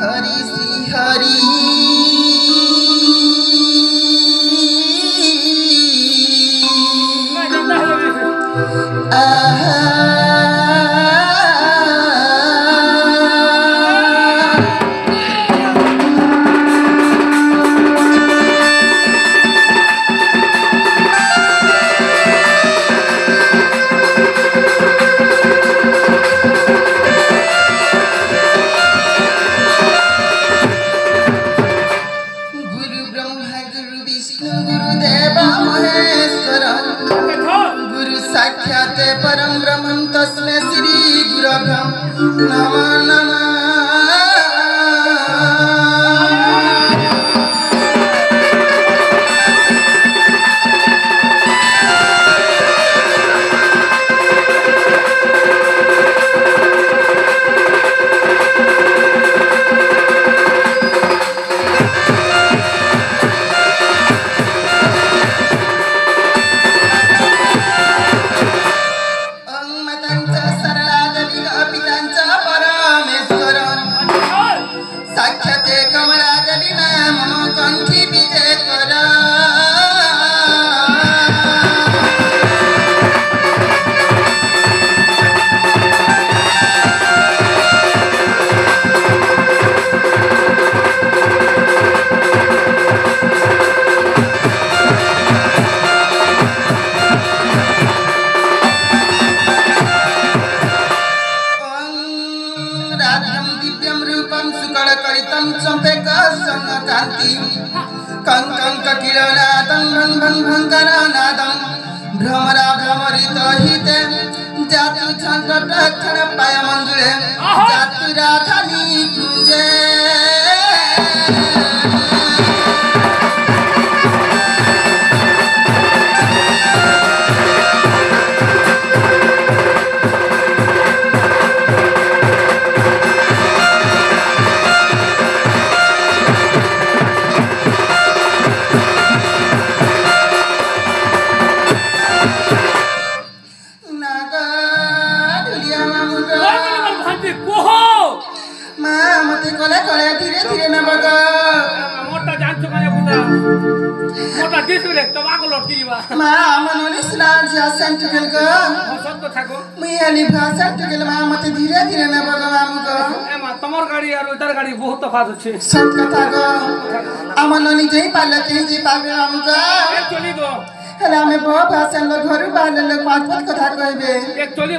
हरि श्री हरि साक्षात् परम ब्रह्म तस्मै श्री गुरवे नमः नमः। भ्रमरा भ्रमरित हिते जातु छंकट क्षण पाय मंजुळे जातु राधानी कुंजे धीरे धीरे न बगा मोटा जान चुका है बुदा मोटा दिस रे तबाको लटकी बा मा मनोनी स्नान जा सेंट गेल ग सब तो थाको मियाली भाषा गेल मा मते धीरे धीरे न बगा मामु ग ए मा तमर गाड़ी और उधर गाड़ी बहुत तफात अछि सब कथा ग अमनोनी जई पाले के जी पाबे मामु ग एक्चुअली गो हला में बहुत भाषा लोग घर बाले लोग मात कथा कहबे एक्चुअली